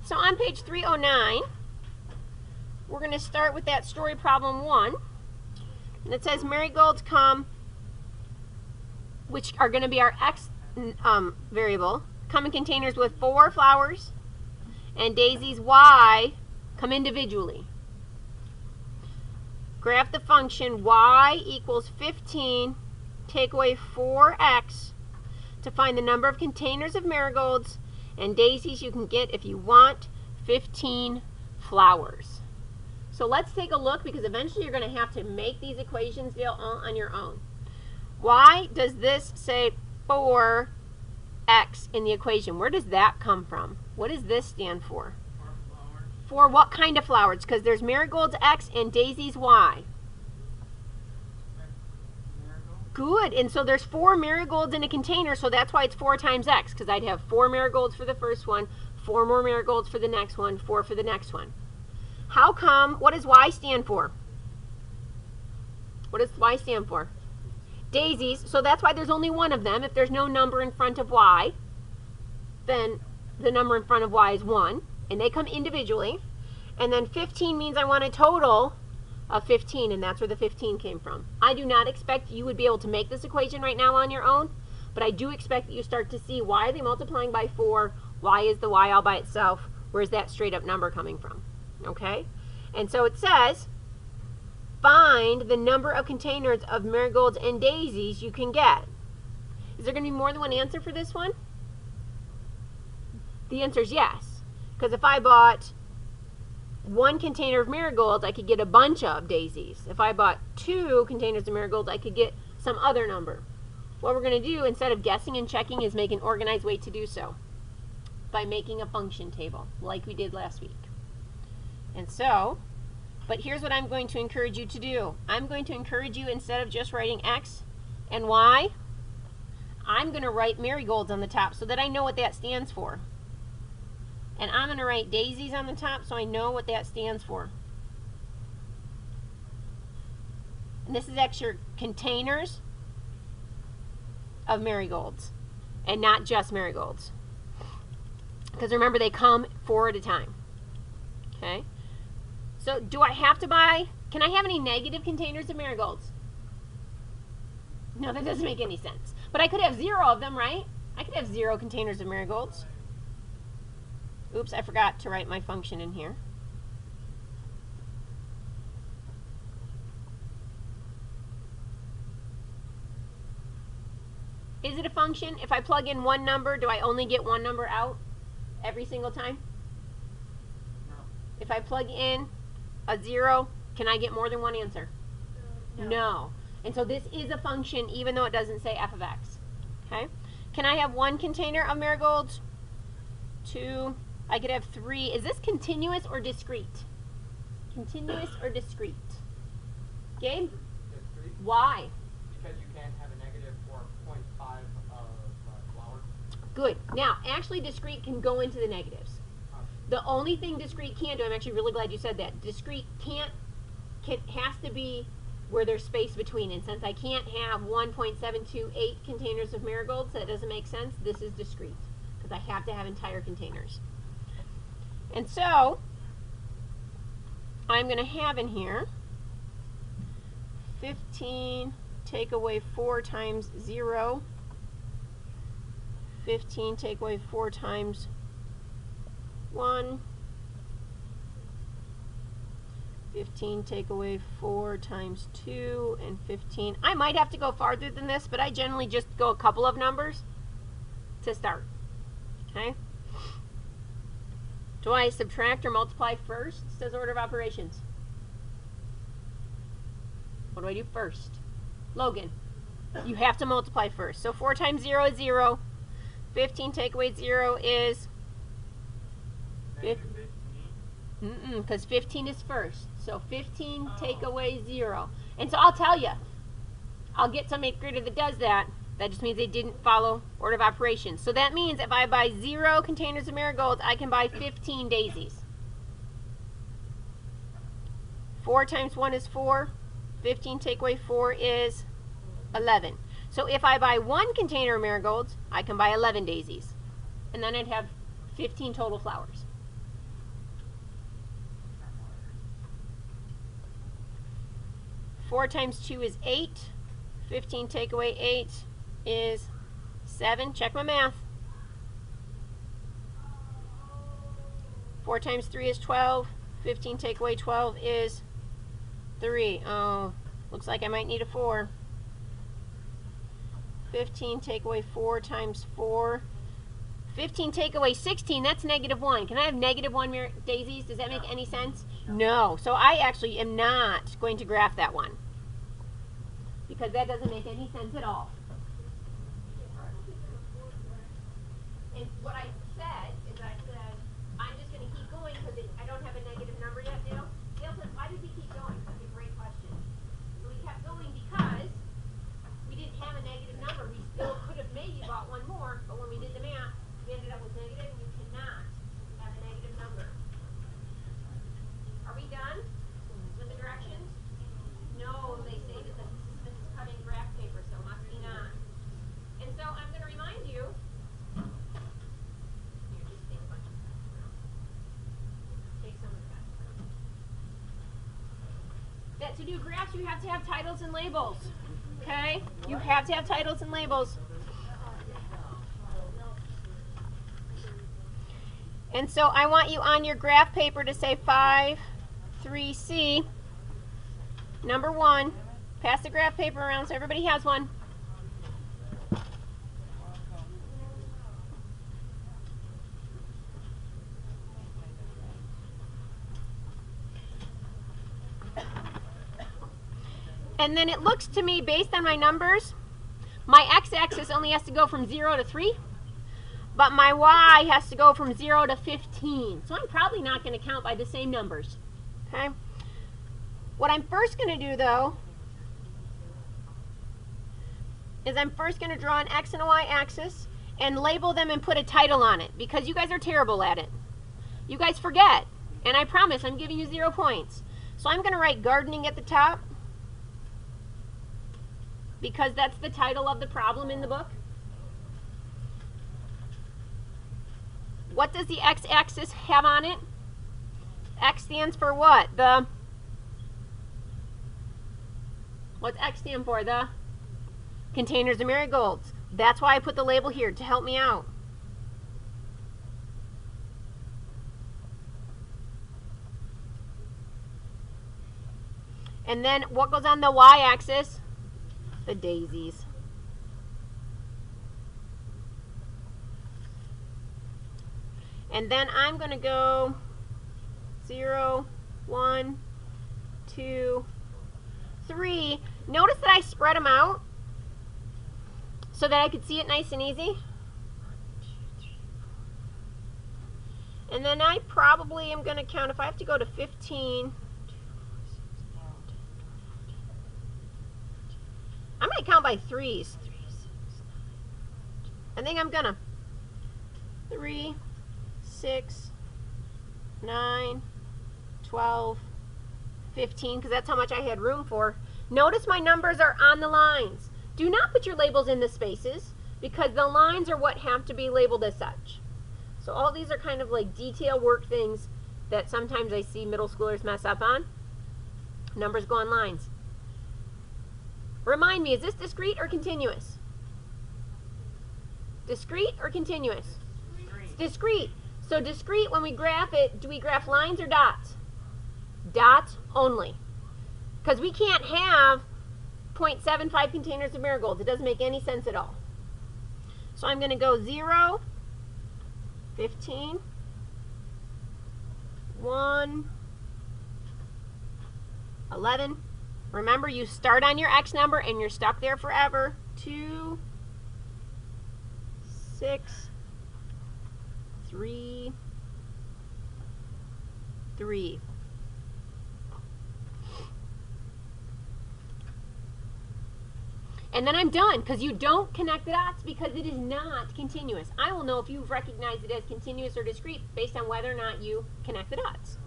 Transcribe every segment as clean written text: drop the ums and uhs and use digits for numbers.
So on page 309, we're going to start with that story problem 1. And it says marigolds come, which are going to be our x variable, come in containers with 4 flowers, and daisies y come individually. Graph the function y equals 15, take away 4x to find the number of containers of marigolds and daisies you can get if you want 15 flowers. So let's take a look, because eventually you're going to have to make these equations all on your own. Why does this say 4x in the equation? Where does that come from? What does this stand for? For what kind of flowers? Because there's marigolds x and daisies y. Good. And so there's 4 marigolds in a container, so that's why it's 4 times x, because I'd have 4 marigolds for the first one, 4 more marigolds for the next one, 4 for the next one. How come, what does y stand for? What does y stand for? Daisies. So that's why there's only one of them. If there's no number in front of y, then the number in front of y is 1. And they come individually. And then 15 means I want a total of 15, and that's where the 15 came from. I do not expect you would be able to make this equation right now on your own, but I do expect that you start to see, why are they multiplying by 4? Why is the y all by itself? Where's that straight up number coming from? Okay? And so it says, find the number of containers of marigolds and daisies you can get. Is there going to be more than one answer for this one? The answer is yes. Because if I bought 1 container of marigolds, I could get a bunch of daisies. If I bought 2 containers of marigolds, I could get some other number. What we're going to do, instead of guessing and checking, is make an organized way to do so by making a function table, like we did last week. And so, but here's what I'm going to encourage you to do. I'm going to encourage you, instead of just writing x and y, I'm going to write marigolds on the top so that I know what that stands for. And I'm going to write daisies on the top so I know what that stands for. And this is extra containers of marigolds, and not just marigolds. Because remember, they come 4 at a time. Okay? So do I have to buy, can I have any negative containers of marigolds? No, that doesn't make any sense. But I could have 0 of them, right? I could have 0 containers of marigolds. Oops, I forgot to write my function in here. Is it a function? If I plug in 1 number, do I only get 1 number out every single time? No. If I plug in a 0, can I get more than 1 answer? No. And so this is a function, even though it doesn't say f of x. Okay? Can I have 1 container of marigolds? 2. I could have 3. Is this continuous or discrete? Continuous or discrete? Gabe? Discrete. Why? Because you can't have a negative for 0.5 of flour. Good. Now, actually, discrete can go into the negatives. The only thing discrete can't do, I'm actually really glad you said that, discrete has to be where there's space between. And since I can't have 1.728 containers of marigolds, that doesn't make sense, this is discrete, because I have to have entire containers. And so, I'm going to have in here 15, take away 4 times 0, 15, take away 4 times 1, 15, take away 4 times 2, and 15. I might have to go farther than this, but I generally just go a couple of numbers to start. Okay? Do I subtract or multiply first? It says order of operations. What do I do first? Logan, you have to multiply first. So 4 times 0 is 0. 15 take away 0 is... Because 15 is first. So 15 take away 0. And so I'll tell you, I'll get some 8th grader that does that. That just means they didn't follow order of operations. So that means if I buy 0 containers of marigolds, I can buy 15 daisies. 4 times 1 is 4. 15 take away 4 is 11. So if I buy 1 container of marigolds, I can buy 11 daisies. And then I'd have 15 total flowers. 4 times 2 is 8. 15 take away 8 is 7. Check my math. 4 times 3 is 12. 15 take away 12 is 3. Oh, looks like I might need a 4. 15 take away 4 times 4. 15 take away 16, that's -1. Can I have -1, Daisies? Does that make any sense? No. So I actually am not going to graph that one, because that doesn't make any sense at all. And what I said is I said, I'm just going to keep going because I don't have a negative number yet, Dale. Dale said, why did we keep going? That's a great question. So we kept going because we didn't have a negative number. We still could have maybe bought one more, but when we did the math, we ended up with negative, and you cannot have a negative number. Are we done with the directions? No, they say that this is cutting graph paper, so must be not. And so I'm going to remind you, here, just take a bunch of that around. Take some of that around. That to do graphs, you have to have titles and labels. Okay? You have to have titles and labels. And so I want you on your graph paper to say 5, 3C, number 1. Pass the graph paper around so everybody has one. And then it looks to me, based on my numbers, my x-axis only has to go from 0 to 3. But my y has to go from 0 to 15. So I'm probably not going to count by the same numbers. Okay? What I'm first going to do, though, is I'm first going to draw an x and a y axis and label them and put a title on it, because you guys are terrible at it. You guys forget. And I promise I'm giving you 0 points. So I'm going to write gardening at the top, because that's the title of the problem in the book. What does the x-axis have on it? X stands for what? What's X stand for? The containers of marigolds. That's why I put the label here, to help me out. And then what goes on the y-axis? The daisies. And then I'm going to go 0, 1, 2, 3. Notice that I spread them out so that I could see it nice and easy. And then I probably am going to count, if I have to go to 15, I'm going to count by 3s. I think I'm going to 3, 6, 9, 12, 15, because that's how much I had room for. Notice my numbers are on the lines. Do not put your labels in the spaces, because the lines are what have to be labeled as such. So all these are kind of like detail work things that sometimes I see middle schoolers mess up on. Numbers go on lines. Remind me, is this discrete or continuous? Discrete or continuous? It's discrete. So discrete, when we graph it, do we graph lines or dots? Dots only. Because we can't have 0.75 containers of marigolds. It doesn't make any sense at all. So I'm going to go 0, 15, 1, 11. Remember, you start on your X number and you're stuck there forever. 2, 6, 3, 3. And then I'm done, because you don't connect the dots, because it is not continuous. I will know if you've recognized it as continuous or discrete based on whether or not you connect the dots.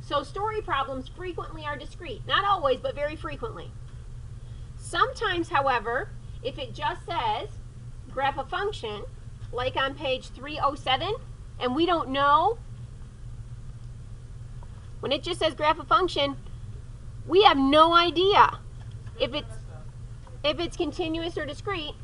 So story problems frequently are discrete. Not always, but very frequently. Sometimes, however, if it just says graph a function, like on page 307, and we don't know, when it just says graph a function, we have no idea if it's continuous or discrete,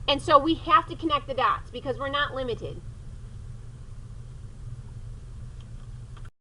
and so we have to connect the dots because we're not limited.